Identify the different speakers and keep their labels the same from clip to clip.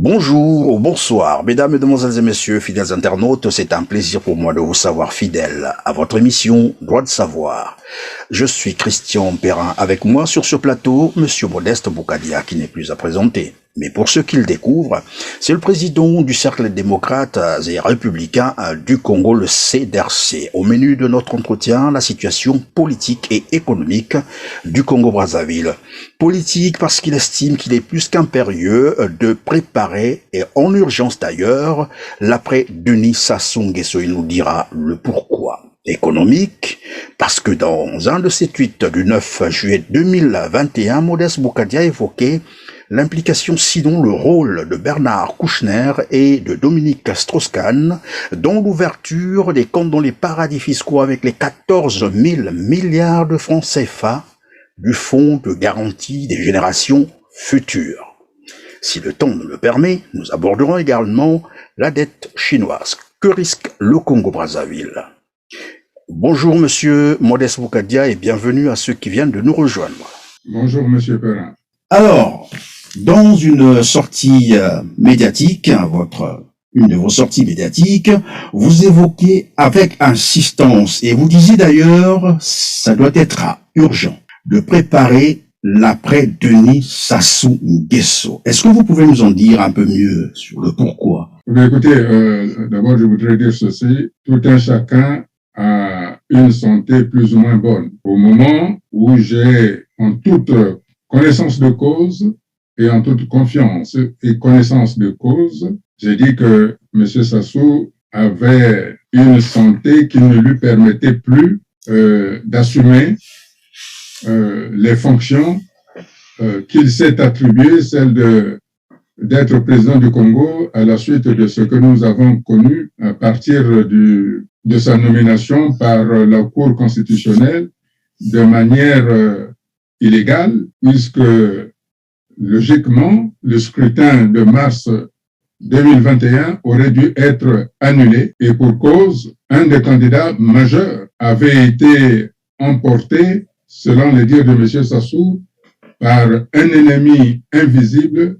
Speaker 1: Bonjour ou bonsoir, mesdames, mesdemoiselles et messieurs, fidèles internautes, c'est un plaisir pour moi de vous savoir fidèle à votre émission Droit de savoir. Je suis Christian Perrin, avec moi sur ce plateau, monsieur Modeste Boukadia, qui n'est plus à présenter. Mais pour ceux qui le découvrent, c'est le président du Cercle démocrate et républicain du Congo, le CDRC. Au menu de notre entretien, la situation politique et économique du Congo-Brazzaville. Politique parce qu'il estime qu'il est plus qu'impérieux de préparer, et en urgence d'ailleurs, l'après Denis Sassou Nguesso. Il nous dira le pourquoi. Économique, parce que dans un de ses tweets du 9 juillet 2021, Modeste Boukadia évoquait l'implication, sinon le rôle de Bernard Kouchner et de Dominique Strauss-Kahn dans l'ouverture des comptes dans les paradis fiscaux avec les 14 000 milliards de francs CFA du Fonds de garantie des générations futures. Si le temps nous le permet, nous aborderons également la dette chinoise. Que risque le Congo-Brazzaville ? Bonjour Monsieur Modeste Boukadia et bienvenue à ceux qui viennent de nous rejoindre.
Speaker 2: Bonjour Monsieur Perrin.
Speaker 1: Alors, dans une sortie médiatique, une de vos sorties médiatiques, vous évoquez avec insistance, et vous disiez d'ailleurs, ça doit être urgent, de préparer l'après Denis Sassou Nguesso. Est-ce que vous pouvez nous en dire un peu mieux sur le pourquoi ?
Speaker 2: Écoutez, d'abord je voudrais dire ceci, tout un chacun a une santé plus ou moins bonne. Au moment où j'ai en toute connaissance de cause et en toute confiance et connaissance de cause, j'ai dit que M. Sassou avait une santé qui ne lui permettait plus d'assumer les fonctions qu'il s'est attribuées, celle d'être président du Congo à la suite de ce que nous avons connu à partir de sa nomination par la Cour constitutionnelle de manière illégale, puisque logiquement, le scrutin de mars 2021 aurait dû être annulé et pour cause, un des candidats majeurs avait été emporté, selon les dires de M. Sassou, par un ennemi invisible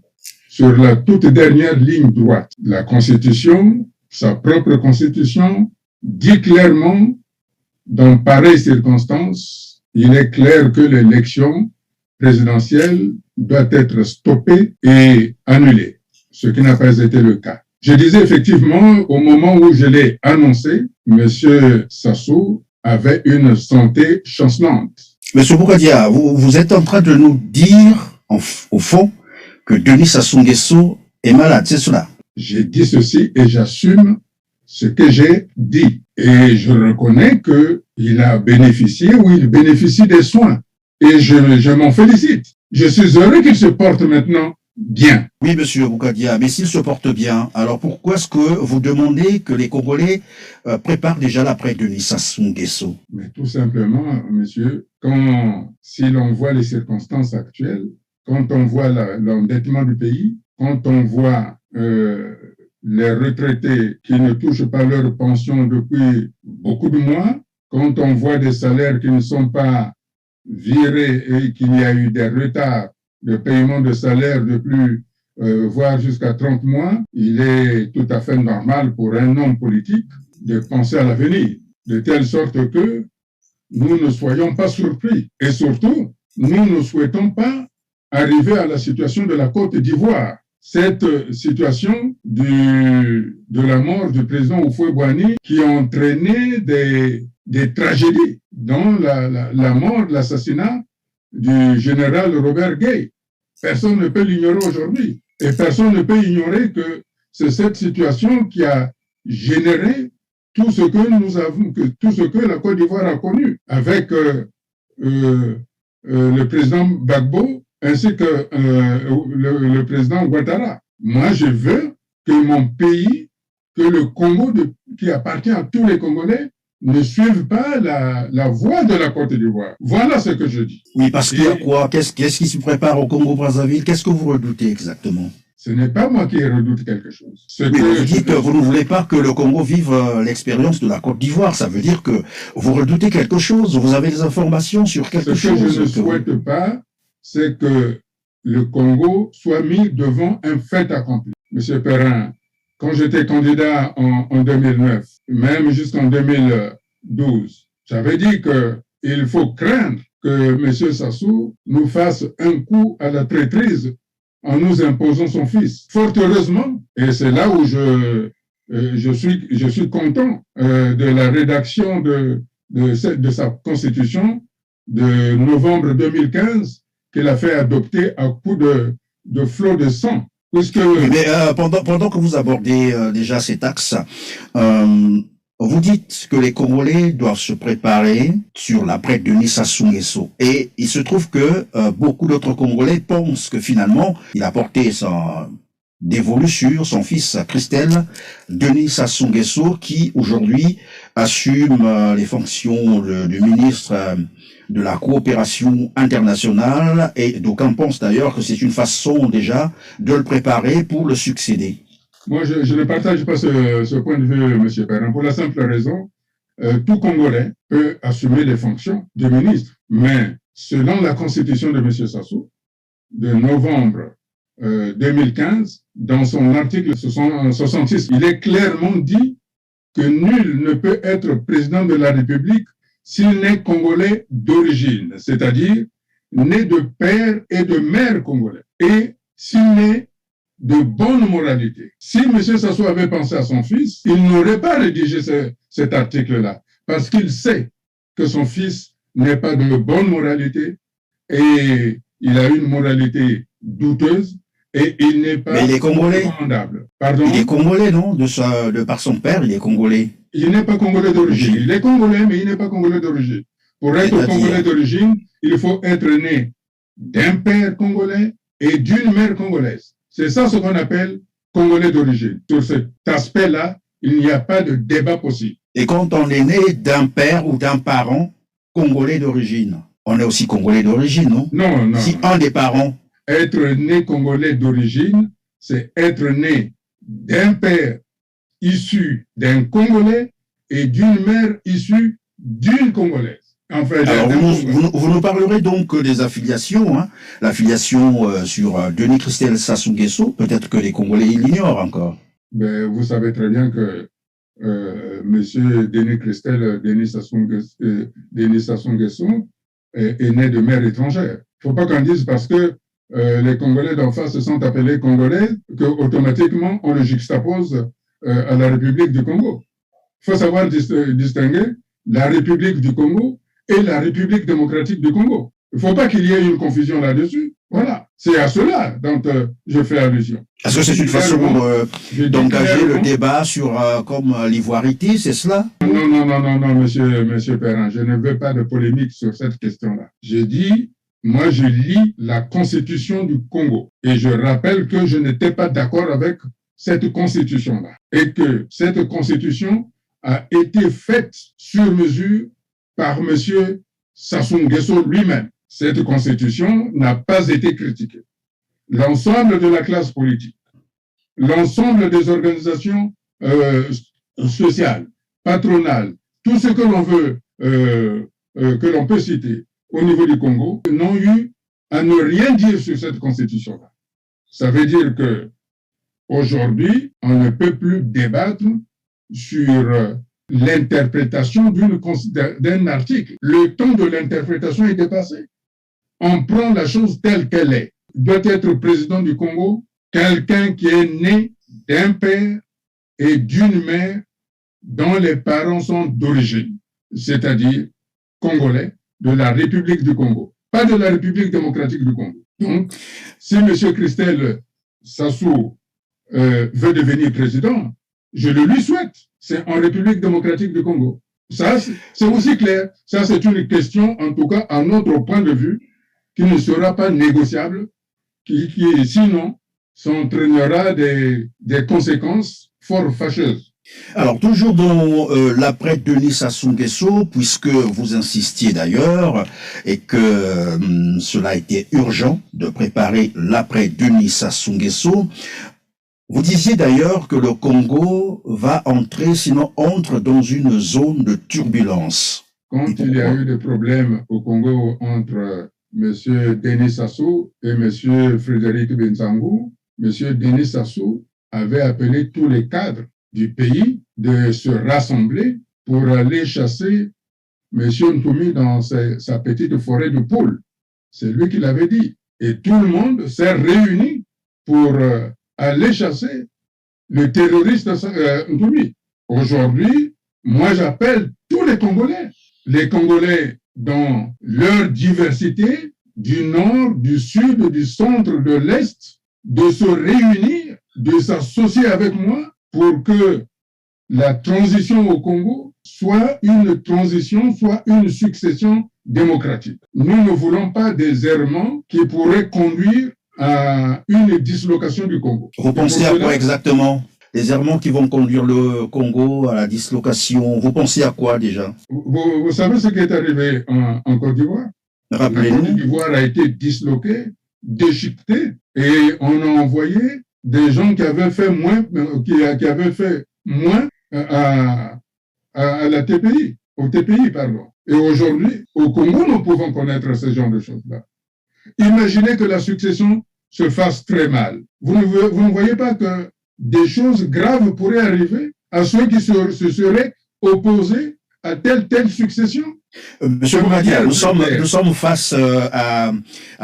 Speaker 2: sur la toute dernière ligne droite. La Constitution, sa propre Constitution, dit clairement, dans pareilles circonstances, il est clair que l'élection présidentielle doit être stoppée et annulée, ce qui n'a pas été le cas. Je disais effectivement, au moment où je l'ai annoncé, M. Sassou avait une santé chancelante.
Speaker 1: Monsieur Boukadia, vous êtes en train de nous dire, au fond, que Denis Sassou Nguesso est malade, c'est cela?
Speaker 2: J'ai dit ceci et j'assume ce que j'ai dit. Et je reconnais qu'il a bénéficié ou il bénéficie des soins. Et je m'en félicite. Je suis heureux qu'il se porte maintenant bien.
Speaker 1: Oui, monsieur Boukadia, mais s'il se porte bien, alors pourquoi est-ce que vous demandez que les Congolais préparent déjà l'après Denis Sassou Nguesso?
Speaker 2: Mais tout simplement, monsieur, si l'on voit les circonstances actuelles, quand on voit l'endettement du pays, quand on voit les retraités qui ne touchent pas leur pension depuis beaucoup de mois, quand on voit des salaires qui ne sont pas virés et qu'il y a eu des retards de paiement de salaire depuis voire jusqu'à 30 mois, il est tout à fait normal pour un homme politique de penser à l'avenir, de telle sorte que nous ne soyons pas surpris. Et surtout, nous ne souhaitons pas arriver à la situation de la Côte d'Ivoire. Cette situation de la mort du président Houphouët-Boigny qui a entraîné des tragédies, dont la mort, l'assassinat du général Robert Guei. Personne ne peut l'ignorer aujourd'hui. Et personne ne peut ignorer que c'est cette situation qui a généré tout ce que la Côte d'Ivoire a connu avec le président Gbagbo ainsi que le président Ouattara. Moi, je veux que mon pays, que le Congo, qui appartient à tous les Congolais, ne suive pas la voie de la Côte d'Ivoire. Voilà ce que je dis.
Speaker 1: Oui, parce qu'il y a quoi? Qu'est-ce qui se prépare au Congo-Brazzaville? Qu'est-ce que vous redoutez exactement?
Speaker 2: Ce n'est pas moi qui redoute quelque chose.
Speaker 1: Vous dites que vous ne voulez pas que le Congo vive l'expérience de la Côte d'Ivoire. Ça veut dire que vous redoutez quelque chose. Vous avez des informations sur quelque chose.
Speaker 2: Ce que je ne souhaite pas, c'est que le Congo soit mis devant un fait accompli. M. Perrin, quand j'étais candidat en 2009, même jusqu'en 2012, j'avais dit qu'il faut craindre que M. Sassou nous fasse un coup à la traîtrise en nous imposant son fils. Fort heureusement, et c'est là où je suis content de la rédaction de sa constitution de novembre 2015 qu'il a fait adopter à coup de flot de sang.
Speaker 1: Puisque... Mais pendant que vous abordez déjà cet axe, vous dites que les Congolais doivent se préparer sur l'après Denis Sassou Nguesso. Et il se trouve que beaucoup d'autres Congolais pensent que finalement, il a porté dévolu sur son fils Christelle, Denis Sassou Nguesso, qui aujourd'hui assume les fonctions du ministre de la coopération internationale, et d'aucuns pensent d'ailleurs que c'est une façon déjà de le préparer pour le succéder.
Speaker 2: Moi, je ne partage pas ce point de vue, M. Perrin, pour la simple raison, tout Congolais peut assumer les fonctions de ministre, mais selon la constitution de M. Sassou, de novembre 2015, dans son article 66, il est clairement dit que nul ne peut être président de la République s'il n'est congolais d'origine, c'est-à-dire né de père et de mère congolais, et s'il n'est de bonne moralité. Si M. Sassou avait pensé à son fils, il n'aurait pas rédigé cet article-là, parce qu'il sait que son fils n'est pas de bonne moralité et il a une moralité douteuse et il n'est pas recommandable.
Speaker 1: Pardon? Il est congolais, non? De par son père, il est congolais.
Speaker 2: Il n'est pas congolais d'origine. Il est congolais, mais il n'est pas congolais d'origine. Pour être congolais d'origine, il faut être né d'un père congolais et d'une mère congolaise. C'est ça ce qu'on appelle congolais d'origine. Sur cet aspect-là, il n'y a pas de débat possible.
Speaker 1: Et quand on est né d'un père ou d'un parent congolais d'origine, on est aussi congolais d'origine, non?
Speaker 2: Non, non.
Speaker 1: Si un des parents...
Speaker 2: Être né congolais d'origine, c'est être né d'un père issu d'un Congolais et d'une mère issue d'une Congolaise.
Speaker 1: Enfin, alors, vous nous parlerez donc des affiliations, hein? L'affiliation sur Denis Christelle Sassou Nguesso, peut-être que les Congolais l'ignorent encore.
Speaker 2: Ben, vous savez très bien que M. Denis Christelle, Denis Sassou Nguesso est né de mère étrangère. Il ne faut pas qu'on dise parce que les Congolais d'en face se sont appelés Congolais qu'automatiquement on le juxtapose à la République du Congo. Il faut savoir distinguer la République du Congo et la République démocratique du Congo. Il ne faut pas qu'il y ait une confusion là-dessus. Voilà, c'est à cela dont je fais allusion.
Speaker 1: Est-ce que c'est une façon d'engager le débat sur comme l'ivoirité, c'est cela?
Speaker 2: Non, non, non, non, non, monsieur Perrin, je ne veux pas de polémique sur cette question-là. J'ai dit, moi je lis la Constitution du Congo et je rappelle que je n'étais pas d'accord avec cette Constitution-là et que cette Constitution a été faite sur mesure par monsieur Sassou Nguesso lui-même. Cette constitution n'a pas été critiquée. L'ensemble de la classe politique, l'ensemble des organisations sociales, patronales, tout ce que l'on veut, que l'on peut citer au niveau du Congo, n'ont eu à ne rien dire sur cette constitution-là. Ça veut dire que aujourd'hui, on ne peut plus débattre sur l'interprétation d'un article. Le temps de l'interprétation est dépassé. On prend la chose telle qu'elle est. Doit être président du Congo quelqu'un qui est né d'un père et d'une mère dont les parents sont d'origine, c'est-à-dire congolais de la République du Congo, pas de la République démocratique du Congo. Donc, si M. Christelle Sassou veut devenir président, je le lui souhaite. C'est en République démocratique du Congo. Ça, c'est aussi clair. Ça, c'est une question, en tout cas, à notre point de vue, qui ne sera pas négociable, qui sinon, s'entraînera des conséquences fort fâcheuses.
Speaker 1: Alors, toujours dans l'après Denis Sassou Nguesso, puisque vous insistiez d'ailleurs, et que cela était urgent de préparer l'après Denis Sassou Nguesso, vous disiez d'ailleurs que le Congo va entrer, sinon entre dans une zone de turbulence.
Speaker 2: Quand il y a eu des problèmes au Congo entre M. Denis Sassou et M. Frédéric Bensangou, M. Denis Sassou avait appelé tous les cadres du pays de se rassembler pour aller chasser M. Ntoumi dans sa petite forêt de Poule. C'est lui qui l'avait dit. Et tout le monde s'est réuni pour aller chasser le terroriste Ntoumi. Aujourd'hui, moi j'appelle tous les Congolais dans leur diversité, du nord, du sud, du centre, de l'est, de se réunir, de s'associer avec moi pour que la transition au Congo soit une transition, soit une succession démocratique. Nous ne voulons pas des errements qui pourraient conduire à une dislocation du Congo.
Speaker 1: Vous pensez à quoi exactement? Les errements qui vont conduire le Congo à la dislocation, vous pensez à quoi déjà?
Speaker 2: Vous savez ce qui est arrivé en Côte d'Ivoire? La Côte d'Ivoire a été disloquée, déchiquetée, et on a envoyé des gens qui avaient fait moins, à la TPI, au TPI, pardon. Et aujourd'hui, au Congo, nous pouvons connaître ce genre de choses-là. Imaginez que la succession se fasse très mal. Vous ne voyez pas que des choses graves pourraient arriver à ceux qui se seraient opposés à telle succession?
Speaker 1: Monsieur Bougadia, nous sommes face à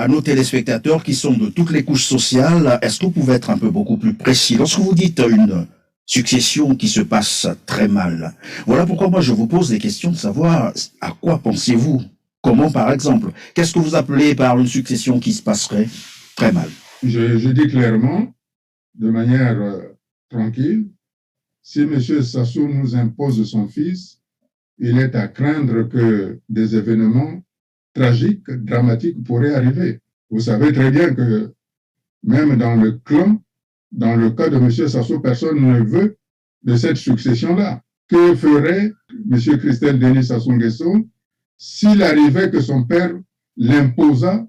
Speaker 1: nos téléspectateurs qui sont de toutes les couches sociales. Est-ce que vous pouvez être un peu beaucoup plus précis? Lorsque vous dites une succession qui se passe très mal, voilà pourquoi moi je vous pose des questions de savoir à quoi pensez-vous? Comment, par exemple? Qu'est-ce que vous appelez par une succession qui se passerait très mal?
Speaker 2: Je dis clairement, de manière tranquille, si M. Sassou nous impose son fils, il est à craindre que des événements tragiques, dramatiques pourraient arriver. Vous savez très bien que même dans le clan, dans le cas de M. Sassou, personne ne veut de cette succession-là. Que ferait M. Christelle Denis Sassou Nguesso s'il arrivait que son père l'imposa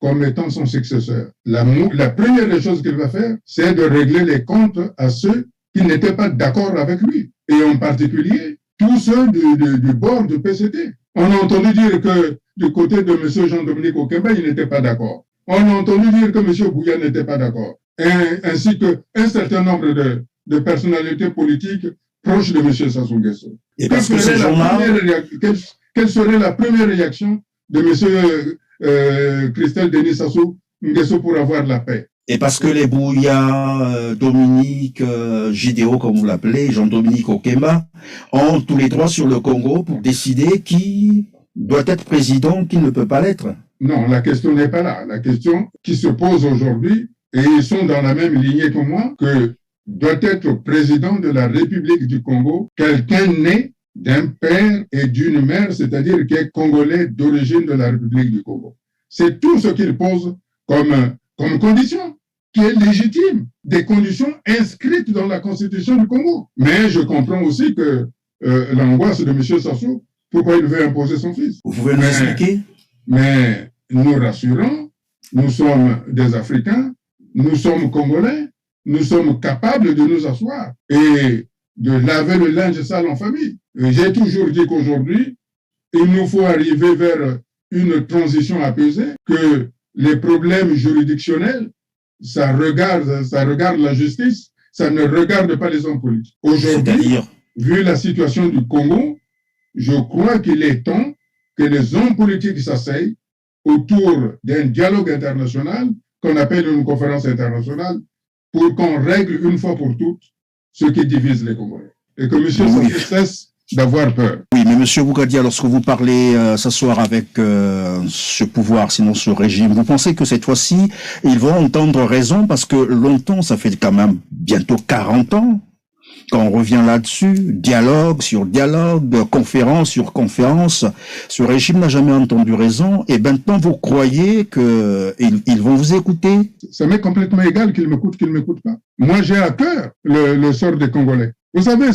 Speaker 2: comme étant son successeur? La première des choses qu'il va faire, c'est de régler les comptes à ceux qui n'étaient pas d'accord avec lui, et en particulier tous ceux du bord du PCT. On a entendu dire que du côté de M. Jean-Dominique Okemba, il n'était pas d'accord. On a entendu dire que M. Bouya n'était pas d'accord, ainsi qu'un certain nombre de personnalités politiques proches de M. Sassou Nguesso.
Speaker 1: Et parce que ces gens-là...
Speaker 2: Quelle serait la première réaction de M. Christelle Denis Sassou Nguesso pour avoir la paix?
Speaker 1: Et parce que les Bouya, Dominique, Gédéo, comme vous l'appelez, Jean-Dominique Okemba, ont tous les droits sur le Congo pour décider qui doit être président, qui ne peut pas l'être.
Speaker 2: Non, la question n'est pas là. La question qui se pose aujourd'hui, et ils sont dans la même lignée que moi, que doit être président de la République du Congo quelqu'un né d'un père et d'une mère, c'est-à-dire qui est congolais d'origine de la République du Congo. C'est tout ce qu'il pose comme condition, qui est légitime, des conditions inscrites dans la Constitution du Congo. Mais je comprends aussi que l'angoisse de M. Sassou, pourquoi il veut imposer son fils.
Speaker 1: Vous pouvez nous expliquer?
Speaker 2: Mais nous rassurons, nous sommes des Africains, nous sommes Congolais, nous sommes capables de nous asseoir et de laver le linge sale en famille. J'ai toujours dit qu'aujourd'hui, il nous faut arriver vers une transition apaisée, que les problèmes juridictionnels, ça regarde la justice, ça ne regarde pas les hommes politiques. Aujourd'hui, vu la situation du Congo, je crois qu'il est temps que les hommes politiques s'asseyent autour d'un dialogue international qu'on appelle une conférence internationale pour qu'on règle une fois pour toutes ce qui divise les Congolais. Et que M. Sassou cesse d'avoir peur.
Speaker 1: Oui, mais M. Bougadia, lorsque vous parlez s'asseoir avec ce pouvoir, sinon ce régime, vous pensez que cette fois-ci, ils vont entendre raison parce que longtemps, ça fait quand même bientôt 40 ans, quand on revient là-dessus, dialogue sur dialogue, conférence sur conférence, ce régime n'a jamais entendu raison et maintenant vous croyez qu'ils vont vous écouter?
Speaker 2: Ça m'est complètement égal qu'ils m'écoutent, qu'ils ne m'écoutent pas. Moi, j'ai à cœur le sort des Congolais. Vous savez,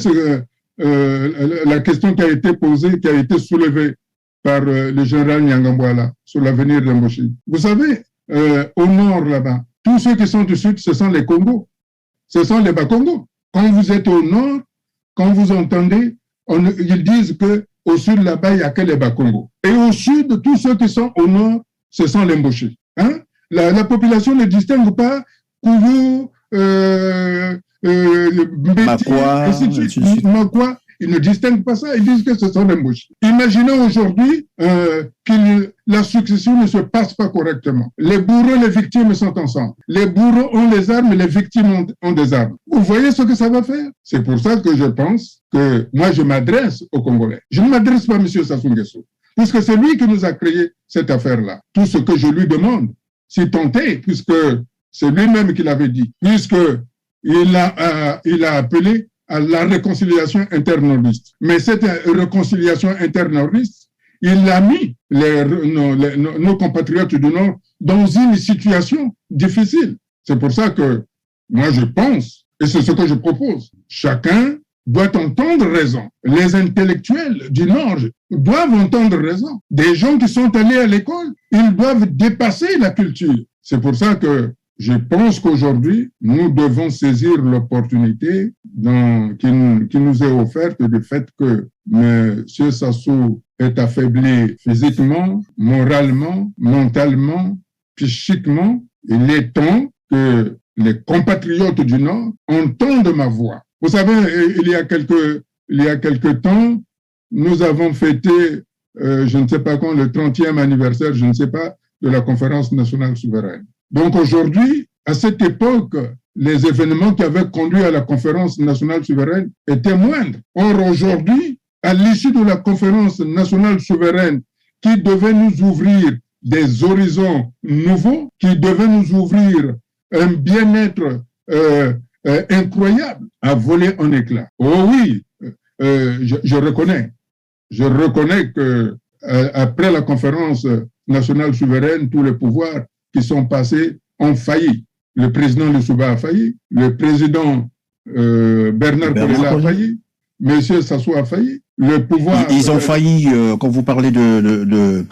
Speaker 2: la question qui a été posée, qui a été soulevée par le général Nyangambouala sur l'avenir de Mboshi. Vous savez, au nord là-bas, tous ceux qui sont du sud, ce sont les Congos, ce sont les Bas-Congos. Quand vous êtes au nord, quand vous entendez, ils disent qu'au sud là-bas, il n'y a que les Bas-Congos. Et au sud, tous ceux qui sont au nord, ce sont les Mboshi. Hein? La population ne distingue pas Kouyou,
Speaker 1: Makwa,
Speaker 2: ainsi de suite. Makwa, ils ne distinguent pas ça, ils disent que ce sont des mouches. Imaginons aujourd'hui que la succession ne se passe pas correctement. Les bourreaux et les victimes sont ensemble. Les bourreaux ont les armes, les victimes ont des armes. Vous voyez ce que ça va faire? C'est pour ça que je pense que moi, je m'adresse aux Congolais. Je ne m'adresse pas à M. Sassou Nguesso, puisque c'est lui qui nous a créé cette affaire-là. Tout ce que je lui demande, si tant est, puisque c'est lui-même qui l'avait dit, puisqu'il a appelé à la réconciliation internordiste. Mais cette réconciliation internordiste, il a mis nos compatriotes du Nord dans une situation difficile. C'est pour ça que moi je pense, et c'est ce que je propose, chacun doit entendre raison. Les intellectuels du Nord doivent entendre raison. Des gens qui sont allés à l'école, ils doivent dépasser la culture. C'est pour ça que je pense qu'aujourd'hui, nous devons saisir l'opportunité qui nous est offerte du fait que M. Sassou est affaibli physiquement, moralement, mentalement, psychiquement. Il est temps que les compatriotes du Nord entendent ma voix. Vous savez, il y a quelque temps, nous avons fêté, je ne sais pas quand, le 30e anniversaire, je ne sais pas, de la Conférence nationale souveraine. Donc aujourd'hui, à cette époque, les événements qui avaient conduit à la Conférence nationale souveraine étaient moindres. Or aujourd'hui, à l'issue de la Conférence nationale souveraine qui devait nous ouvrir des horizons nouveaux, qui devait nous ouvrir un bien-être incroyable, a volé en éclats. Oh oui, je reconnais que après la Conférence nationale souveraine, tous les pouvoirs qui sont passés ont failli. Le président Lissouba a failli, le président Bernard Kolela a failli, M. Sassou a failli, le pouvoir...
Speaker 1: Ils ont failli, quand vous parlez de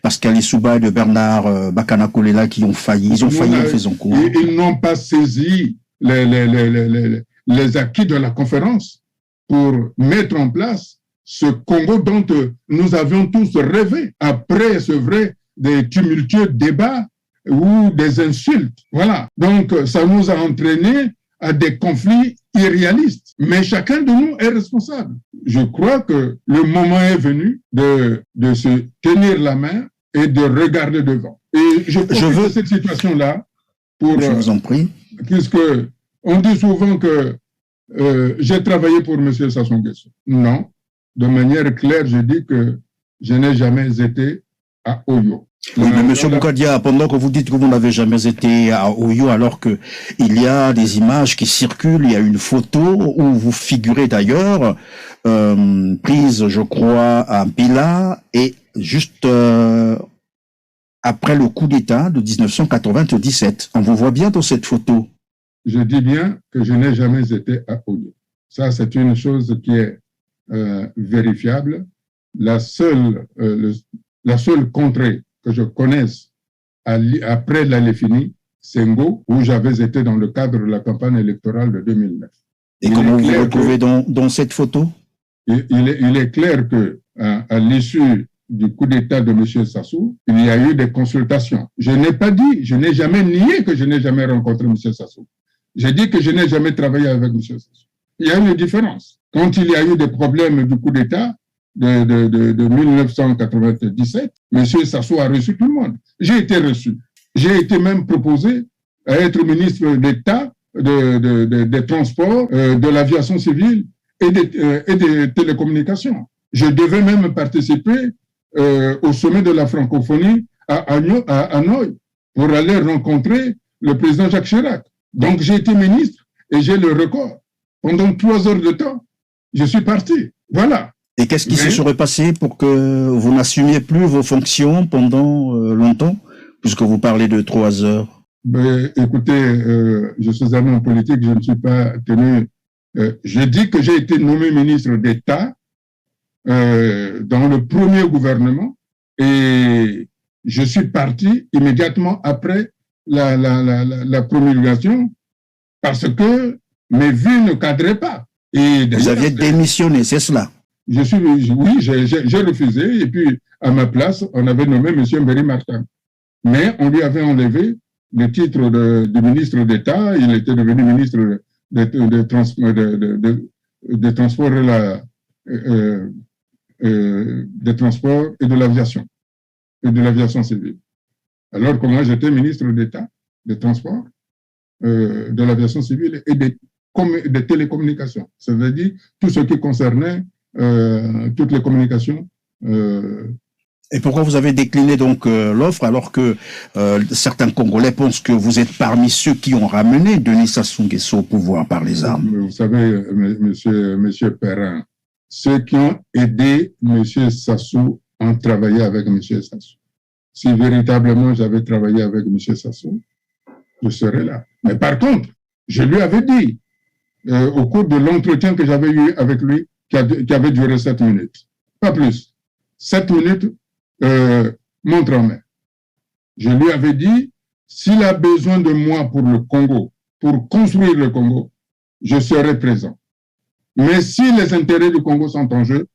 Speaker 1: Pascal Lissouba et de Bernard Bakana Kolela qui ont failli, ils ont failli en faisant quoi?
Speaker 2: Ils n'ont pas saisi les acquis de la conférence pour mettre en place ce Congo dont nous avions tous rêvé. Après, c'est vrai, des tumultueux débats ou des insultes. Voilà. Donc, ça nous a entraîné à des conflits irréalistes. Mais chacun de nous est responsable. Je crois que le moment est venu de se tenir la main et de regarder devant. Et je veux cette situation-là pour...
Speaker 1: Je vous en prie.
Speaker 2: Puisque on dit souvent que j'ai travaillé pour M. Sassou Nguesso. Non. De manière claire, je dis que je n'ai jamais été à Oyo.
Speaker 1: Oui, mais M. Boukadia, pendant que vous dites que vous n'avez jamais été à Oyo, alors que il y a des images qui circulent, il y a une photo où vous figurez d'ailleurs, prise, je crois, à Bila, et juste après le coup d'État de 1997. On vous voit bien dans cette photo.
Speaker 2: Je dis bien que je n'ai jamais été à Oyo. Ça, c'est une chose qui est vérifiable. La seule contrée que je connaisse après la Léfini, c'est Ngo, où j'avais été dans le cadre de la campagne électorale de 2009.
Speaker 1: Et comment vous vous retrouvez dans cette photo?
Speaker 2: Il est clair que à l'issue du coup d'État de M. Sassou, il y a eu des consultations. Je n'ai pas dit, je n'ai jamais nié que je n'ai jamais rencontré M. Sassou. J'ai dit que je n'ai jamais travaillé avec M. Sassou. Il y a une différence. Quand il y a eu des problèmes du coup d'État de 1997, M. Sassou a reçu tout le monde. J'ai été reçu. J'ai été même proposé à être ministre d'État des transports, de l'aviation civile et des télécommunications. Je devais même participer au sommet de la francophonie à Hanoï pour aller rencontrer le président Jacques Chirac. Donc j'ai été ministre et j'ai le record. Pendant 3 heures de temps, je suis parti. Voilà.
Speaker 1: Et qu'est-ce qui se serait passé pour que vous n'assumiez plus vos fonctions pendant longtemps, puisque vous parlez de 3 heures?
Speaker 2: Écoutez, je suis un homme politique, je ne suis pas tenu... je dis que j'ai été nommé ministre d'État dans le premier gouvernement et je suis parti immédiatement après la promulgation parce que mes vues ne cadraient pas. Et
Speaker 1: vous aviez démissionné, c'est cela?
Speaker 2: Oui, j'ai refusé et puis à ma place, on avait nommé M. Mbéry Martin. Mais on lui avait enlevé le titre de ministre d'État, il était devenu ministre des transports et de l'aviation civile. Alors que moi, j'étais ministre d'État des transports, de l'aviation civile et des télécommunications. Ça veut dire tout ce qui concernait toutes les communications.
Speaker 1: Et pourquoi vous avez décliné donc l'offre alors que certains Congolais pensent que vous êtes parmi ceux qui ont ramené Denis Sassou Nguesso au pouvoir par les armes?
Speaker 2: Vous savez, monsieur Perrin, ceux qui ont aidé monsieur Sassou ont travaillé avec monsieur Sassou. Si véritablement j'avais travaillé avec monsieur Sassou, je serais là. Mais par contre, je lui avais dit, au cours de l'entretien que j'avais eu avec lui, qui avait duré 7 minutes, pas plus, 7 minutes, montre en main. Je lui avais dit, s'il a besoin de moi pour le Congo, pour construire le Congo, je serai présent. Mais si les intérêts du Congo sont en jeu,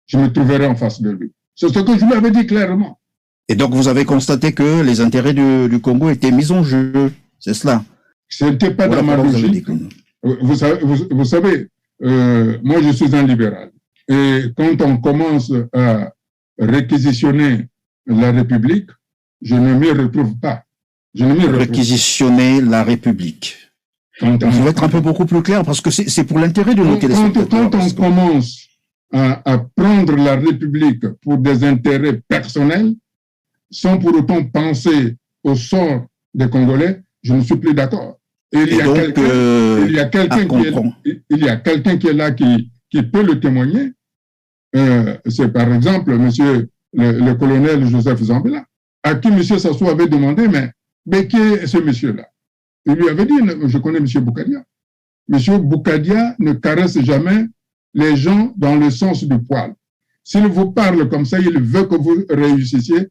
Speaker 2: je me trouverai en face de lui. C'est ce que je lui avais dit clairement.
Speaker 1: Et donc vous avez constaté que les intérêts du Congo étaient mis en jeu, c'est cela?
Speaker 2: Ce n'était pas dans ma logique. Vous savez, moi je suis un libéral. Et quand on commence à réquisitionner la République, je ne m'y retrouve pas.
Speaker 1: Réquisitionner la République. Il faut être un peu beaucoup plus clair parce que c'est pour l'intérêt de nos téléspectateurs.
Speaker 2: Quand on commence à prendre la République pour des intérêts personnels, sans pour autant penser au sort des Congolais, je ne suis plus d'accord. Il y a quelqu'un qui est là qui peut le témoigner. C'est par exemple monsieur le colonel Joseph Zambela, à qui monsieur Sassou avait demandé, mais qui est ce monsieur-là? Il lui avait dit, je connais monsieur Boukadia. Monsieur Boukadia ne caresse jamais les gens dans le sens du poil. S'il vous parle comme ça, il veut que vous réussissiez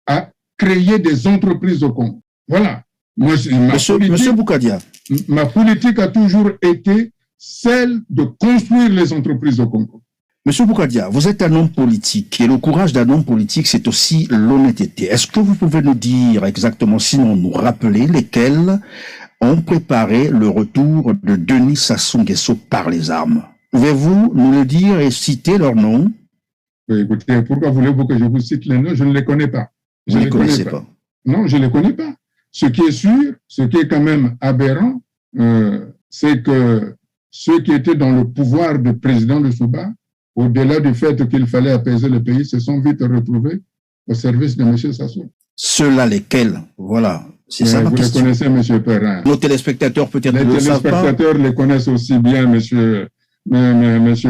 Speaker 2: à créer des entreprises au Congo. Voilà. Moi,
Speaker 1: monsieur Boukadia.
Speaker 2: Ma politique a toujours été celle de construire les entreprises au Congo.
Speaker 1: Monsieur Boukadia, vous êtes un homme politique et le courage d'un homme politique, c'est aussi l'honnêteté. Est-ce que vous pouvez nous dire exactement, sinon nous rappeler, lesquels ont préparé le retour de Denis Sassou Nguesso par les armes? Pouvez-vous nous le dire et citer leurs noms?
Speaker 2: Écoutez, pourquoi voulez-vous que je vous cite les noms? Je ne les connais pas.
Speaker 1: Vous ne les connaissez pas?
Speaker 2: Non, je ne les connais pas. Ce qui est sûr, ce qui est quand même aberrant, c'est que ceux qui étaient dans le pouvoir du président de Souba, au-delà du fait qu'il fallait apaiser le pays, se sont vite retrouvés au service de M. Sassou.
Speaker 1: Ceux-là, lesquels? Voilà. C'est ça ma question.
Speaker 2: Vous les connaissez, M. Perrin.
Speaker 1: Nos téléspectateurs peut-être ne le savent pas.
Speaker 2: Les téléspectateurs les connaissent aussi bien, M.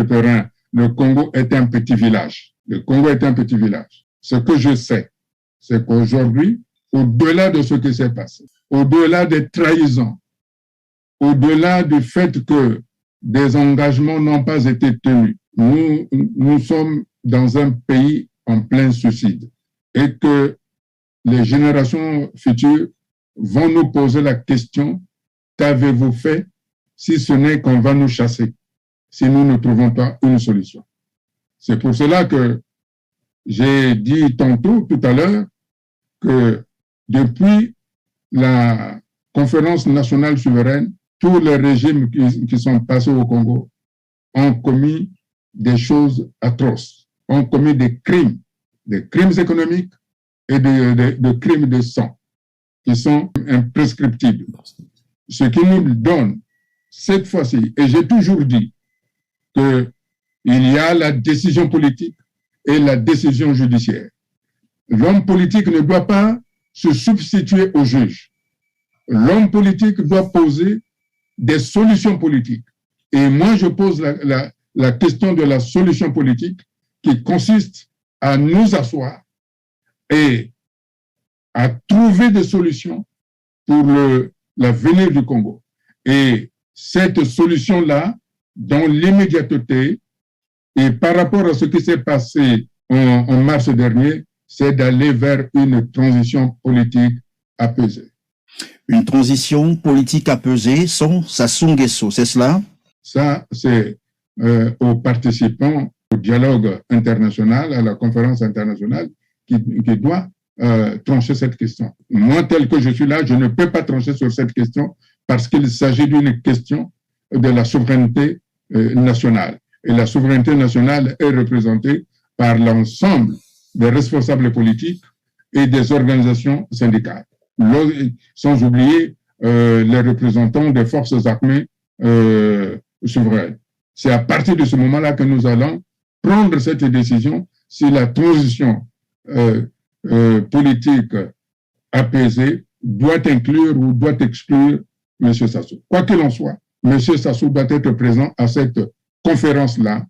Speaker 2: Perrin. Le Congo est un petit village. Le Congo est un petit village. Ce que je sais, c'est qu'aujourd'hui, au-delà de ce qui s'est passé, au-delà des trahisons, au-delà du fait que des engagements n'ont pas été tenus, nous sommes dans un pays en plein suicide et que les générations futures vont nous poser la question: qu'avez-vous fait si ce n'est qu'on va nous chasser, si nous ne trouvons pas une solution? C'est pour cela que j'ai dit tantôt, tout à l'heure, que depuis la conférence nationale souveraine, tous les régimes qui sont passés au Congo ont commis des choses atroces, ont commis des crimes économiques et des crimes de sang qui sont imprescriptibles. Ce qui nous donne cette fois-ci, et j'ai toujours dit qu'il y a la décision politique et la décision judiciaire. L'homme politique ne doit pas se substituer au juge. L'homme politique doit poser des solutions politiques. Et moi, je pose la question de la solution politique qui consiste à nous asseoir et à trouver des solutions pour l'avenir du Congo. Et cette solution-là, dans l'immédiateté, et par rapport à ce qui s'est passé en mars dernier, c'est d'aller vers une transition politique apaisée.
Speaker 1: Une transition politique apaisée sans Sassou Nguesso, c'est cela?
Speaker 2: Ça, c'est aux participants au dialogue international, à la conférence internationale, qui doit trancher cette question. Moi, tel que je suis là, je ne peux pas trancher sur cette question parce qu'il s'agit d'une question de la souveraineté nationale. Et la souveraineté nationale est représentée par l'ensemble des responsables politiques et des organisations syndicales, sans oublier les représentants des forces armées souveraines. C'est à partir de ce moment-là que nous allons prendre cette décision si la transition politique apaisée doit inclure ou doit exclure M. Sassou. Quoi qu'il en soit, M. Sassou doit être présent à cette conférence-là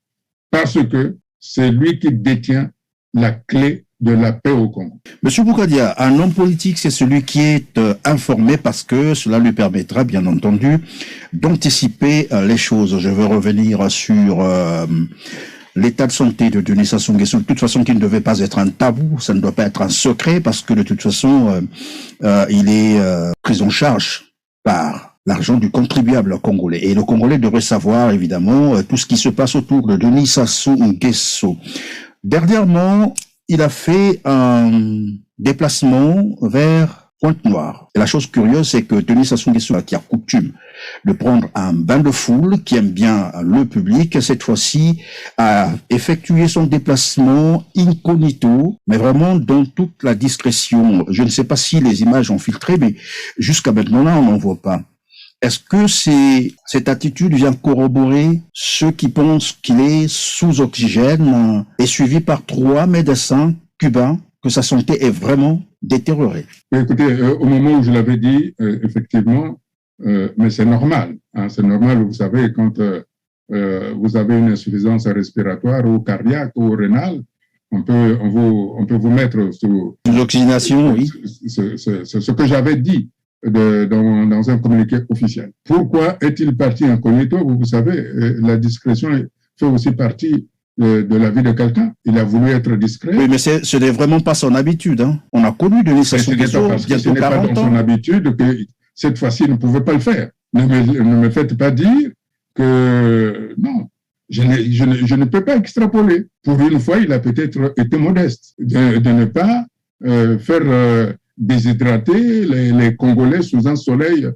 Speaker 2: parce que c'est lui qui détient la clé de la paix au Congo.
Speaker 1: Monsieur Bougadia, un homme politique, c'est celui qui est informé parce que cela lui permettra, bien entendu, d'anticiper les choses. Je veux revenir sur l'état de santé de Denis Sassou Nguesso, de toute façon, qui ne devait pas être un tabou, ça ne doit pas être un secret, parce que de toute façon, il est pris en charge par l'argent du contribuable congolais. Et le Congolais devrait savoir, évidemment, tout ce qui se passe autour de Denis Sassou Nguesso. Dernièrement, il a fait un déplacement vers Pointe-Noire. Et la chose curieuse, c'est que Denis Sassou Nguesso, qui a coutume de prendre un bain de foule, qui aime bien le public, cette fois-ci a effectué son déplacement incognito, mais vraiment dans toute la discrétion. Je ne sais pas si les images ont filtré, mais jusqu'à maintenant là, on n'en voit pas. Est-ce que cette attitude vient corroborer ceux qui pensent qu'il est sous oxygène et suivi par 3 médecins cubains, que sa santé est vraiment détériorée?
Speaker 2: Écoutez, au moment où je l'avais dit, effectivement, mais c'est normal. Hein, c'est normal, vous savez, quand vous avez une insuffisance respiratoire ou cardiaque ou rénale, on peut vous mettre sous
Speaker 1: l'oxygénation, oui.
Speaker 2: C'est ce que j'avais dit dans un communiqué officiel. Pourquoi est-il parti incognito? Vous savez, la discrétion fait aussi partie de la vie de quelqu'un. Il a voulu être discret.
Speaker 1: Oui, mais ce n'est vraiment pas son habitude. Hein. On a connu Denis Sassou Nguesso bientôt 40 ans. Ce n'est pas dans
Speaker 2: son habitude que cette fois-ci, il ne pouvait pas le faire. Ne me faites pas dire que non. Je ne peux pas extrapoler. Pour une fois, il a peut-être été modeste de ne pas faire déshydrater les Congolais sous un soleil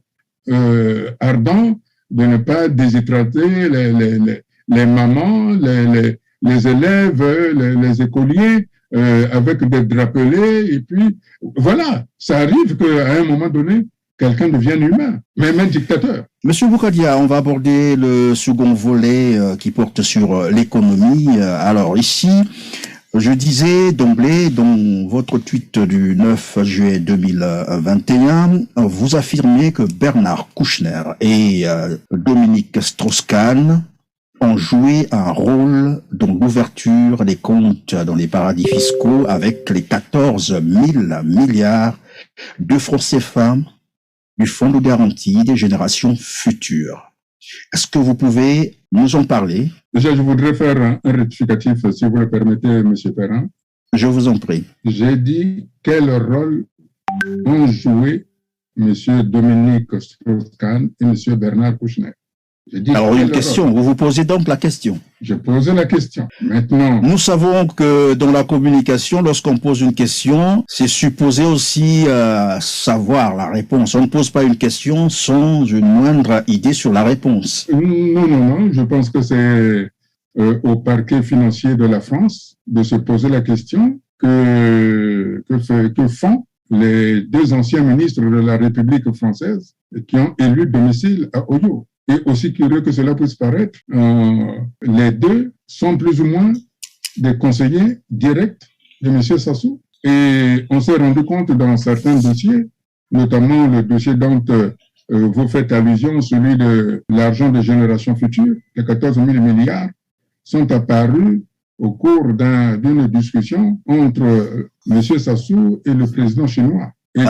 Speaker 2: ardent, de ne pas déshydrater les mamans, les élèves, les écoliers avec des drapelés. Et puis, voilà, ça arrive qu'à un moment donné, quelqu'un devienne humain, même un dictateur.
Speaker 1: Monsieur Bougadia, on va aborder le second volet qui porte sur l'économie. Alors ici, je disais d'emblée dans votre tweet du 9 juillet 2021, vous affirmez que Bernard Kouchner et Dominique Strauss-Kahn ont joué un rôle dans l'ouverture des comptes dans les paradis fiscaux avec les 14 000 milliards de francs CFA du Fonds de garantie des générations futures. Est-ce que vous pouvez nous en parler?
Speaker 2: Déjà, je voudrais faire un rectificatif, si vous le permettez, M. Perrin.
Speaker 1: Je vous en prie.
Speaker 2: J'ai dit quel rôle ont joué M. Dominique Strauss-Kahn et M. Bernard Kouchner.
Speaker 1: Alors, une question, vous vous posez donc la question.
Speaker 2: Je posais la question. Maintenant.
Speaker 1: Nous savons que dans la communication, lorsqu'on pose une question, c'est supposé aussi savoir la réponse. On ne pose pas une question sans une moindre idée sur la réponse.
Speaker 2: Non. Je pense que c'est au parquet financier de la France de se poser la question que font les 2 anciens ministres de la République française qui ont élu domicile à Oyo. Et aussi curieux que cela puisse paraître, les 2 sont plus ou moins des conseillers directs de M. Sassou. Et on s'est rendu compte dans certains dossiers, notamment le dossier dont vous faites allusion, celui de l'argent des générations futures, les 14 000 milliards, sont apparus au cours d'une discussion entre M. Sassou et le président chinois. Et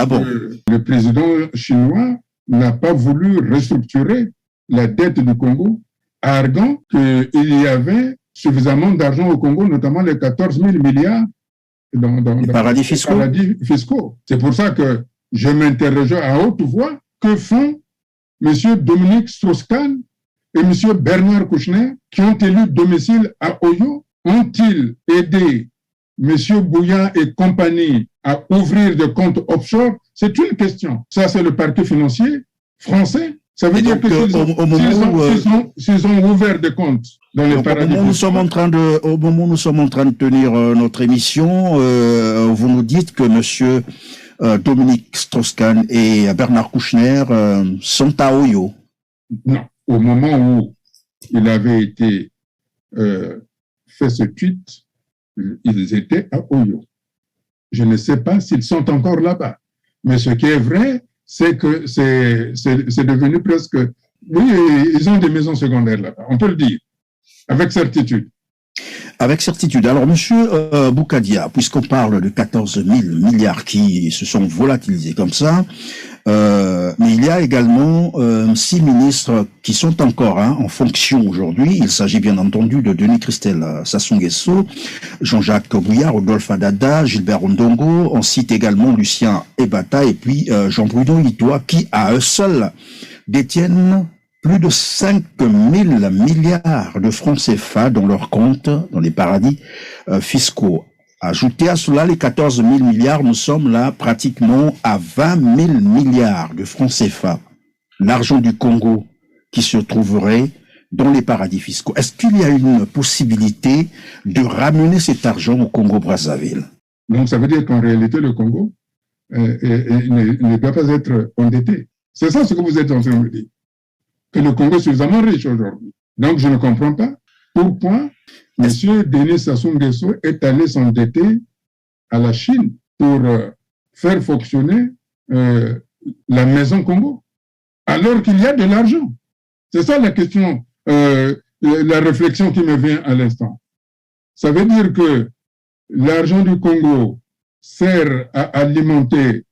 Speaker 2: le président chinois n'a pas voulu restructurer la dette du Congo, arguant qu'il y avait suffisamment d'argent au Congo, notamment les 14 000 milliards dans les paradis fiscaux. C'est pour ça que je m'interrogeais à haute voix, que font M. Dominique Strauss-Kahn et M. Bernard Kouchner, qui ont élu domicile à Oyo? Ont-ils aidé M. Bouya et compagnie à ouvrir des comptes offshore? C'est une question. Ça, c'est le parquet financier français Ça veut dire que s'ils ont ouvert des comptes dans les paradis fiscaux...
Speaker 1: Au moment où nous sommes en train de tenir notre émission, vous nous dites que monsieur Dominique Strauss-Kahn et Bernard Kouchner sont à Oyo.
Speaker 2: Non, au moment où il avait été fait ce tweet, ils étaient à Oyo. Je ne sais pas s'ils sont encore là-bas. Mais ce qui est vrai, c'est que c'est devenu presque... Oui, ils ont des maisons secondaires là-bas, on peut le dire, avec certitude.
Speaker 1: Avec certitude. Alors, monsieur Boukadia, puisqu'on parle de 14 000 milliards qui se sont volatilisés comme ça, mais il y a également 6 ministres qui sont encore en fonction aujourd'hui. Il s'agit bien entendu de Denis Christel Sassou Nguesso, Jean-Jacques Bouillard, Rodolphe Adada, Gilbert Ondongo. On cite également Lucien Ebata et puis Jean-Bruno Itoa qui, à eux seuls, détiennent plus de 5 000 milliards de francs CFA dans leurs comptes, dans les paradis fiscaux. Ajoutez à cela les 14 000 milliards, nous sommes là pratiquement à 20 000 milliards de francs CFA. L'argent du Congo qui se trouverait dans les paradis fiscaux. Est-ce qu'il y a une possibilité de ramener cet argent au Congo-Brazzaville?
Speaker 2: Donc ça veut dire qu'en réalité, le Congo ne doit pas être endetté. C'est ça ce que vous êtes en train de me dire. Que le Congo est suffisamment riche aujourd'hui. Donc je ne comprends pas pourquoi M. Denis Sassou Nguesso est allé s'endetter à la Chine pour faire fonctionner la maison Congo, alors qu'il y a de l'argent. C'est ça la question, la réflexion qui me vient à l'instant. Ça veut dire que l'argent du Congo sert à alimenter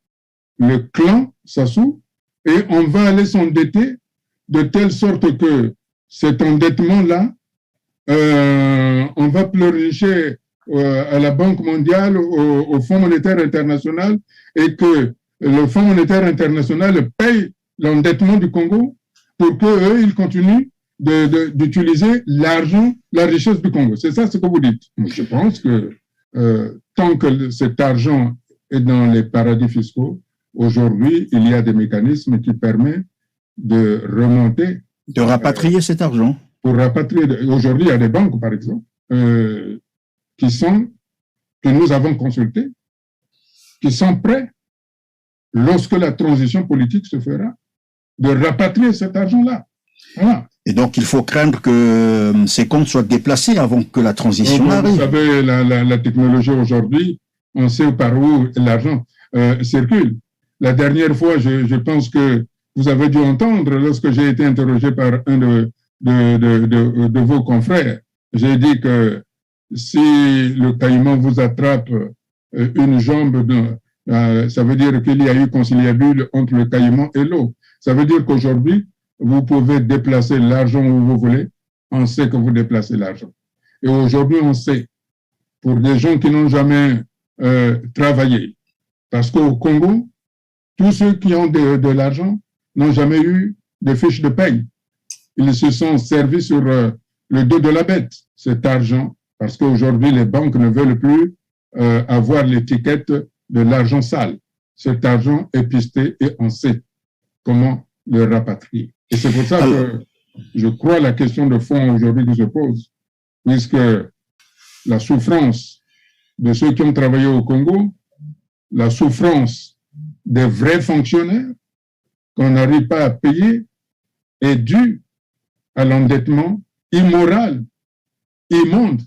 Speaker 2: le clan Sassou et on va aller s'endetter de telle sorte que cet endettement-là, on va pleurnicher à la Banque mondiale, au Fonds monétaire international, et que le Fonds monétaire international paye l'endettement du Congo pour qu'eux, ils continuent d'utiliser l'argent, la richesse du Congo. C'est ça ce que vous dites. Je pense que tant que cet argent est dans les paradis fiscaux, aujourd'hui, il y a des mécanismes qui permettent de remonter.
Speaker 1: De rapatrier cet argent.
Speaker 2: Pour rapatrier. Aujourd'hui, il y a des banques, par exemple, que nous avons consultées, qui sont prêts, lorsque la transition politique se fera, de rapatrier cet argent-là. Voilà.
Speaker 1: Et donc, il faut craindre que ces comptes soient déplacés avant que la transition arrive.
Speaker 2: Vous savez, la technologie aujourd'hui, on sait par où l'argent circule. La dernière fois, je pense que vous avez dû entendre, lorsque j'ai été interrogé par un de vos confrères, j'ai dit que si le caïman vous attrape une jambe, ça veut dire qu'il y a eu conciliabule entre le caïman et l'eau. Ça veut dire qu'aujourd'hui, vous pouvez déplacer l'argent où vous voulez. On sait que vous déplacez l'argent. Et aujourd'hui, on sait, pour des gens qui n'ont jamais travaillé, parce qu'au Congo, tous ceux qui ont de l'argent n'ont jamais eu de fiche de paye. Ils se sont servis sur le dos de la bête, cet argent, parce qu'aujourd'hui, les banques ne veulent plus avoir l'étiquette de l'argent sale. Cet argent est pisté et on sait comment le rapatrier. Et c'est pour ça que je crois la question de fond aujourd'hui qui se pose, puisque la souffrance de ceux qui ont travaillé au Congo, la souffrance des vrais fonctionnaires qu'on n'arrive pas à payer est due à l'endettement immoral, immonde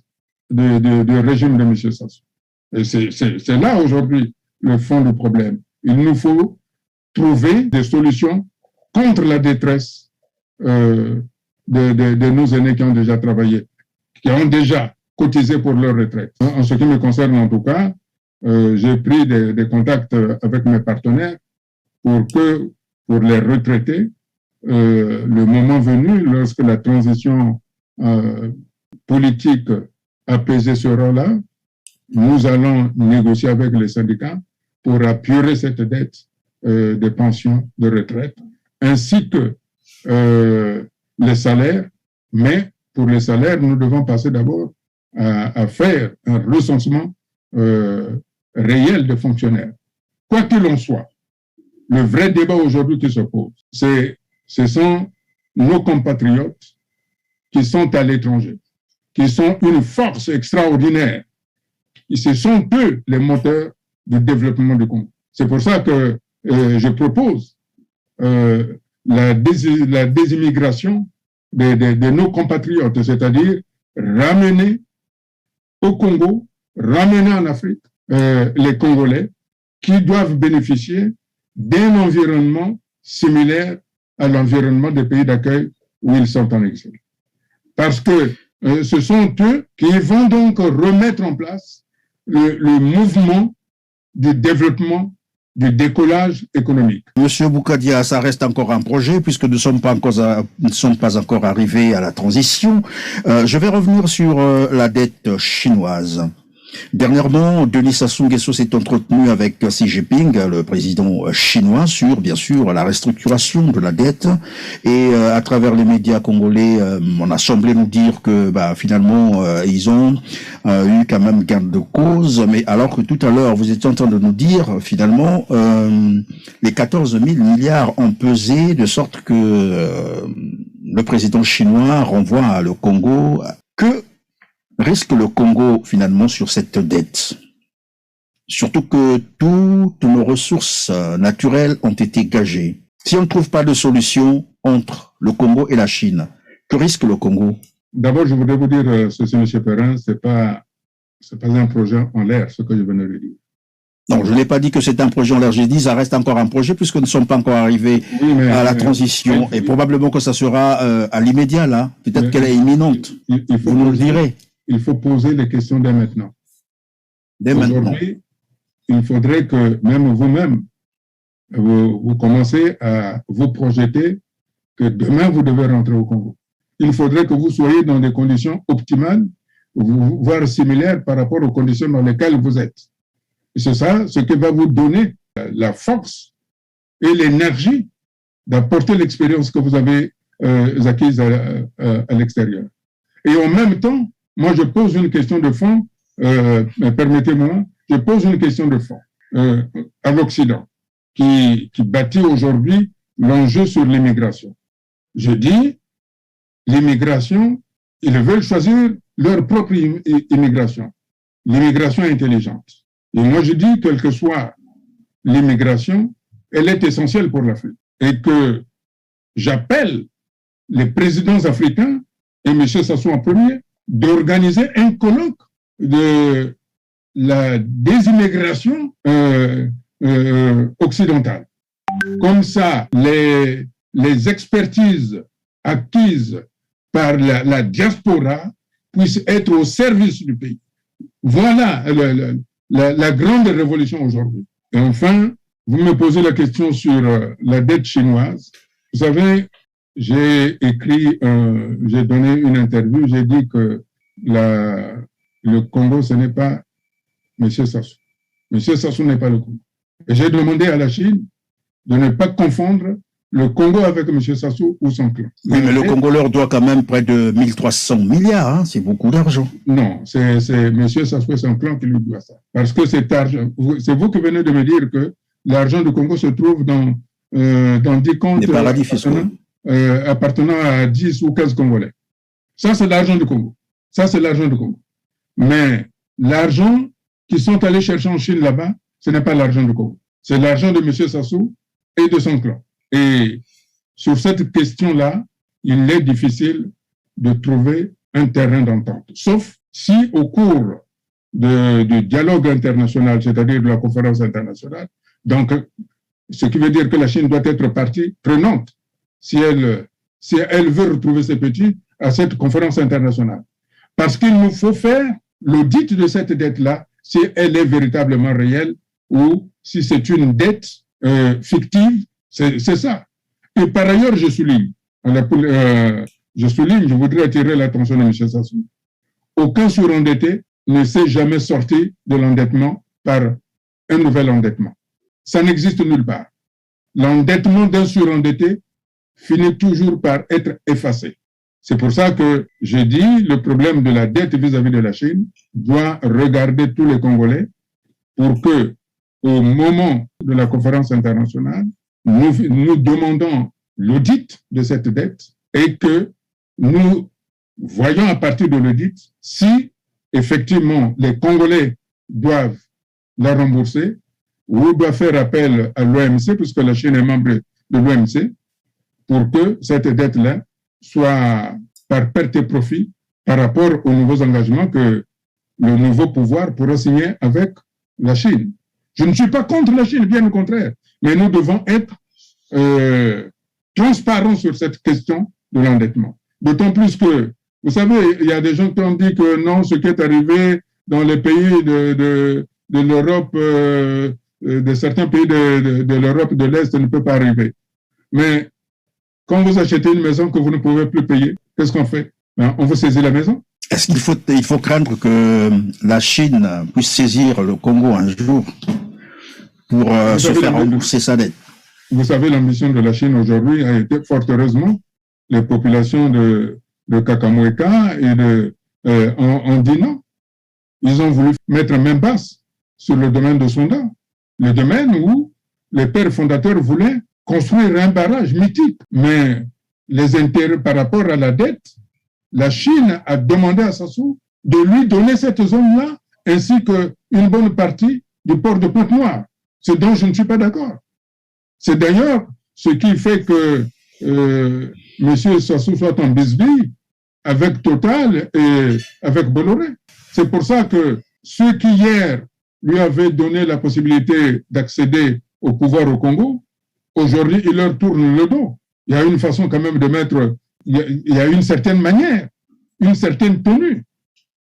Speaker 2: du régime de M. Sassou. Et c'est là aujourd'hui le fond du problème. Il nous faut trouver des solutions contre la détresse de nos aînés qui ont déjà travaillé, qui ont déjà cotisé pour leur retraite. En ce qui me concerne en tout cas, j'ai pris des contacts avec mes partenaires pour les retraités, le moment venu, lorsque la transition politique apaisée sera-là, nous allons négocier avec les syndicats pour apurer cette dette des pensions de retraite, ainsi que les salaires. Mais pour les salaires, nous devons passer d'abord à faire un recensement réel de fonctionnaires. Quoi qu'il en soit, le vrai débat aujourd'hui qui se pose, c'est ce sont nos compatriotes qui sont à l'étranger, qui sont une force extraordinaire. Et ce sont eux les moteurs du développement du Congo. C'est pour ça que je propose la désimmigration de nos compatriotes, c'est-à-dire ramener au Congo, ramener en Afrique les Congolais qui doivent bénéficier d'un environnement similaire à l'environnement des pays d'accueil où ils sont en exil. Parce que ce sont eux qui vont donc remettre en place le mouvement du développement, du décollage économique.
Speaker 1: Monsieur Boukadia, ça reste encore un projet puisque nous ne sommes pas encore arrivés à la transition. Je vais revenir sur la dette chinoise. Dernièrement, Denis Sassou Nguesso s'est entretenu avec Xi Jinping, le président chinois, sur, bien sûr, la restructuration de la dette. Et à travers les médias congolais, on a semblé nous dire que finalement, ils ont eu quand même gain de cause. Mais alors que tout à l'heure, vous étiez en train de nous dire, finalement, les 14 000 milliards ont pesé de sorte que le président chinois renvoie le Congo. Que risque le Congo finalement sur cette dette? Surtout que toutes nos ressources naturelles ont été gagées. Si on ne trouve pas de solution entre le Congo et la Chine, que risque le Congo?
Speaker 2: D'abord, je voudrais vous dire, ceci, M. Perrin, c'est pas un projet en l'air, ce que je venais de dire.
Speaker 1: Non, je n'ai pas dit que c'est un projet en l'air. J'ai dit que ça reste encore un projet puisque nous ne sommes pas encore arrivés à la transition. Et probablement que ça sera à l'immédiat, là. Peut-être qu'elle est imminente. Vous nous le direz.
Speaker 2: Il faut poser les questions dès maintenant.
Speaker 1: Dès maintenant.
Speaker 2: Aujourd'hui, il faudrait que même vous-même, vous commencez à vous projeter que demain, vous devez rentrer au Congo. Il faudrait que vous soyez dans des conditions optimales, voire similaires par rapport aux conditions dans lesquelles vous êtes. Et c'est ça ce qui va vous donner la force et l'énergie d'apporter l'expérience que vous avez acquise à l'extérieur. Et en même temps, moi, je pose une question de fond, permettez-moi, je pose une question de fond à l'Occident qui bâtit aujourd'hui l'enjeu sur l'immigration. Je dis, l'immigration, ils veulent choisir leur propre immigration, l'immigration intelligente. Et moi, je dis, quelle que soit l'immigration, elle est essentielle pour l'Afrique. Et que j'appelle les présidents africains, et M. Sassou en premier, d'organiser un colloque de la désimmigration occidentale. Comme ça, les expertises acquises par la diaspora puissent être au service du pays. Voilà la grande révolution aujourd'hui. Et enfin, vous me posez la question sur la dette chinoise. Vous savez, j'ai donné une interview, j'ai dit que le Congo, ce n'est pas M. Sassou. M. Sassou n'est pas le Congo. Et j'ai demandé à la Chine de ne pas confondre le Congo avec M. Sassou ou son clan.
Speaker 1: Oui, mais le Congo leur doit quand même près de 1300 milliards, hein, c'est beaucoup d'argent.
Speaker 2: Non, c'est M. Sassou et son clan qui lui doit ça. Parce que cet argent, c'est vous qui venez de me dire que l'argent du Congo se trouve dans 10 comptes
Speaker 1: des paradis fiscaux
Speaker 2: appartenant à 10 ou 15 Congolais. Ça, c'est l'argent du Congo. Ça, c'est l'argent du Congo. Mais l'argent qu'ils sont allés chercher en Chine là-bas, ce n'est pas l'argent du Congo. C'est l'argent de M. Sassou et de son clan. Et sur cette question-là, il est difficile de trouver un terrain d'entente. Sauf si au cours du dialogue international, c'est-à-dire de la conférence internationale, donc ce qui veut dire que la Chine doit être partie prenante si elle veut retrouver ses petits à cette conférence internationale. Parce qu'il nous faut faire l'audit de cette dette-là, si elle est véritablement réelle ou si c'est une dette fictive, c'est ça. Et par ailleurs, je souligne, je voudrais attirer l'attention de M. Sassou. Aucun surendetté ne s'est jamais sorti de l'endettement par un nouvel endettement. Ça n'existe nulle part. L'endettement d'un surendetté finit toujours par être effacé. C'est pour ça que je dis le problème de la dette vis-à-vis de la Chine doit regarder tous les Congolais pour que, au moment de la conférence internationale, nous demandons l'audit de cette dette et que nous voyons à partir de l'audit si effectivement les Congolais doivent la rembourser ou doivent faire appel à l'OMC, puisque la Chine est membre de l'OMC, pour que cette dette-là soit par perte et profit par rapport aux nouveaux engagements que le nouveau pouvoir pourra signer avec la Chine. Je ne suis pas contre la Chine, bien au contraire, mais nous devons être transparents sur cette question de l'endettement. D'autant plus que, vous savez, il y a des gens qui ont dit que non, ce qui est arrivé dans les pays de l'Europe, de certains pays de l'Europe de l'Est ne peut pas arriver. Mais quand vous achetez une maison que vous ne pouvez plus payer, qu'est-ce qu'on fait? On vous saisit la maison.
Speaker 1: Est-ce qu'il faut craindre que la Chine puisse saisir le Congo un jour pour se faire rembourser sa dette?
Speaker 2: Vous savez, l'ambition de la Chine aujourd'hui a été, fort heureusement, les populations de Kakamweka ont dit non. Ils ont voulu mettre main basse sur le domaine de Sonda, le domaine où les pères fondateurs voulaient construire un barrage mythique. Mais les intérêts par rapport à la dette, la Chine a demandé à Sassou de lui donner cette zone-là ainsi qu'une bonne partie du port de Pointe-Noire. C'est dont je ne suis pas d'accord. C'est d'ailleurs ce qui fait que M. Sassou soit en bisbille avec Total et avec Bolloré. C'est pour ça que ceux qui hier lui avaient donné la possibilité d'accéder au pouvoir au Congo, aujourd'hui, ils leur tournent le dos. Il y a une façon quand même de mettre, il y a une certaine manière, une certaine tenue.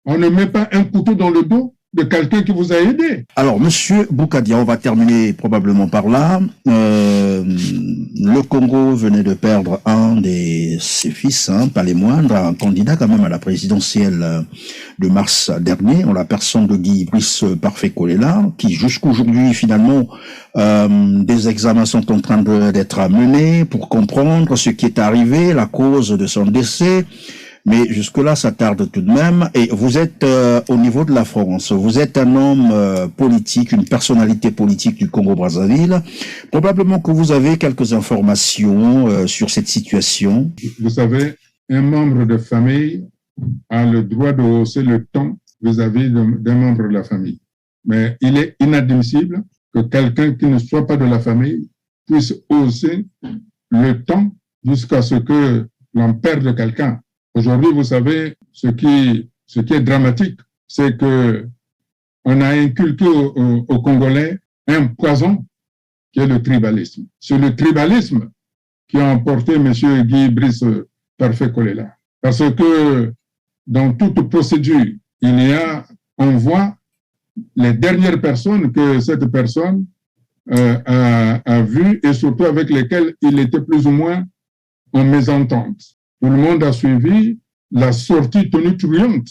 Speaker 2: On ne met pas un couteau dans le dos de quelqu'un qui vous a aidé.
Speaker 1: Alors, Monsieur Boukadia, on va terminer probablement par là. Le Congo venait de perdre un de ses fils, pas les moindres, un candidat quand même à la présidentielle de mars dernier, en la personne de Guy Brice Parfait Kolela, qui jusqu'aujourd'hui, finalement, des examens sont en train d'être menés pour comprendre ce qui est arrivé, la cause de son décès. Mais jusque-là, ça tarde tout de même. Et vous êtes au niveau de la France, vous êtes un homme politique, une personnalité politique du Congo-Brazzaville. Probablement que vous avez quelques informations sur cette situation.
Speaker 2: Vous savez, un membre de famille a le droit de hausser le ton vis-à-vis d'un membre de la famille. Mais il est inadmissible que quelqu'un qui ne soit pas de la famille puisse hausser le ton jusqu'à ce que l'on perde quelqu'un. Aujourd'hui, vous savez, ce qui est dramatique, c'est que on a inculqué aux Congolais un poison qui est le tribalisme. C'est le tribalisme qui a emporté M. Guy Brice Parfait Kolela. Parce que dans toute procédure, on voit les dernières personnes que cette personne a vues et surtout avec lesquelles il était plus ou moins en mésentente. Tout le monde a suivi la sortie tonitruante,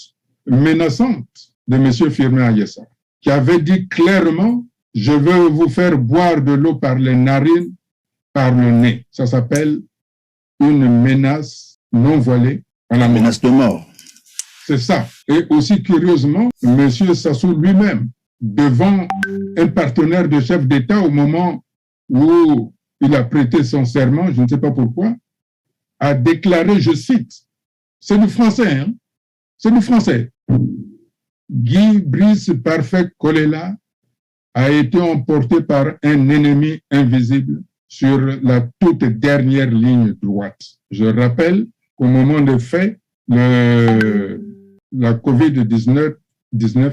Speaker 2: menaçante de M. Firmin Ayessa, qui avait dit clairement « Je veux vous faire boire de l'eau par les narines, par le nez ». Ça s'appelle une menace non voilée.
Speaker 1: La menace de mort.
Speaker 2: C'est ça. Et aussi curieusement, M. Sassou lui-même, devant un partenaire de chef d'État au moment où il a prêté son serment, je ne sais pas pourquoi, a déclaré, je cite, c'est du français, c'est du français. Guy Brice Parfait Kolela a été emporté par un ennemi invisible sur la toute dernière ligne droite. Je rappelle qu'au moment des faits, la COVID-19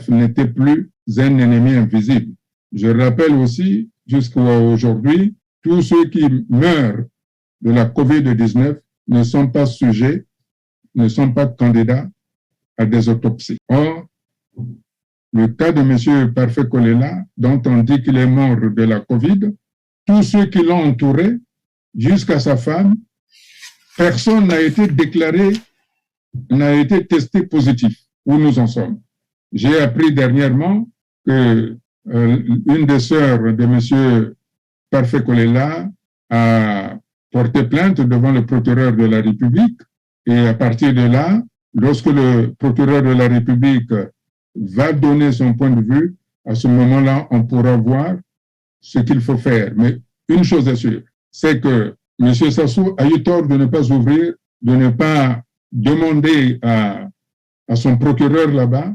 Speaker 2: n'était plus un ennemi invisible. Je rappelle aussi, jusqu'à aujourd'hui, tous ceux qui meurent de la COVID-19 ne sont pas sujets, ne sont pas candidats à des autopsies. Or, le cas de M. Parfait Kolela, dont on dit qu'il est mort de la COVID, tous ceux qui l'ont entouré, jusqu'à sa femme, personne n'a été déclaré, n'a été testé positif, où nous en sommes. J'ai appris dernièrement que une des sœurs de M. Parfait Kolela a porté plainte devant le procureur de la République et à partir de là, lorsque le procureur de la République va donner son point de vue, à ce moment-là, on pourra voir ce qu'il faut faire. Mais une chose est sûre, c'est que M. Sassou a eu tort de ne pas ouvrir, de ne pas demander à son procureur là-bas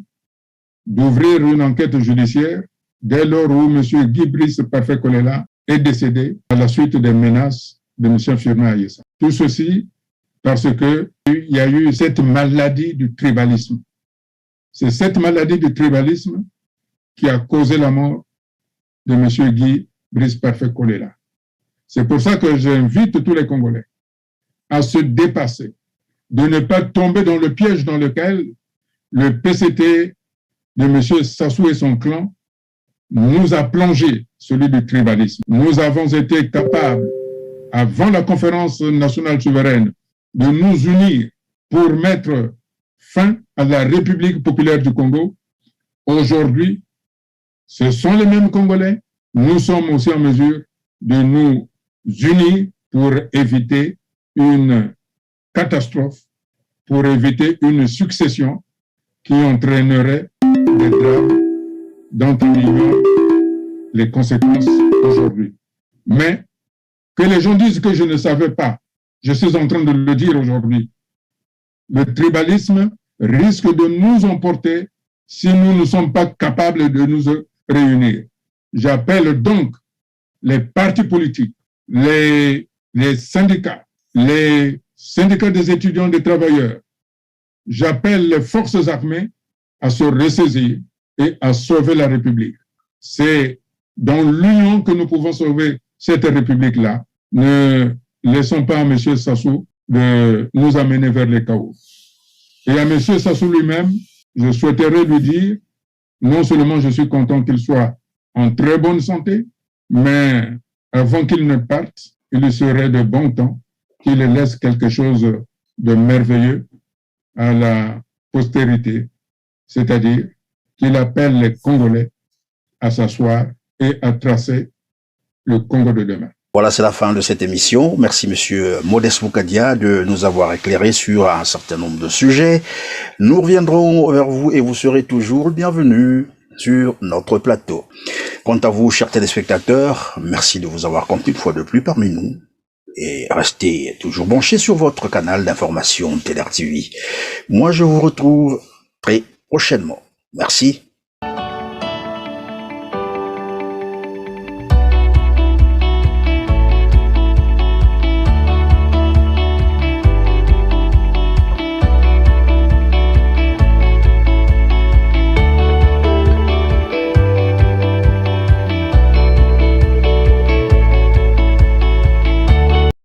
Speaker 2: d'ouvrir une enquête judiciaire dès lors où M. Guy Brice Parfait Kolela est décédé à la suite des menaces de M. Firmin Aïessa. Tout ceci parce qu'il y a eu cette maladie du tribalisme. C'est cette maladie du tribalisme qui a causé la mort de M. Guy Brice Parfait Kolela. C'est pour ça que j'invite tous les Congolais à se dépasser, de ne pas tomber dans le piège dans lequel le PCT de M. Sassou et son clan nous a plongé, celui du tribalisme. Nous avons été capables, avant la conférence nationale souveraine, de nous unir pour mettre fin à la République populaire du Congo. Aujourd'hui, ce sont les mêmes Congolais. Nous sommes aussi en mesure de nous unir pour éviter une catastrophe, pour éviter une succession qui entraînerait des drames dont on ignore les conséquences aujourd'hui. Mais que les gens disent que je ne savais pas, je suis en train de le dire aujourd'hui. Le tribalisme risque de nous emporter si nous ne sommes pas capables de nous réunir. J'appelle donc les partis politiques, les syndicats des étudiants, des travailleurs. J'appelle les forces armées à se ressaisir et à sauver la République. C'est dans l'union que nous pouvons sauver cette République-là. Ne laissons pas à M. Sassou de nous amener vers le chaos. Et à M. Sassou lui-même, je souhaiterais lui dire, non seulement je suis content qu'il soit en très bonne santé, mais avant qu'il ne parte, il serait de bon temps qu'il laisse quelque chose de merveilleux à la postérité, c'est-à-dire qu'il appelle les Congolais à s'asseoir et à tracer le Congo de demain.
Speaker 1: Voilà, c'est la fin de cette émission. Merci, Monsieur Modeste Boukadia, de nous avoir éclairé sur un certain nombre de sujets. Nous reviendrons vers vous et vous serez toujours bienvenus sur notre plateau. Quant à vous, chers téléspectateurs, merci de vous avoir compté une fois de plus parmi nous. Et restez toujours branchés sur votre canal d'information TLR TV. Moi, je vous retrouve très prochainement. Merci.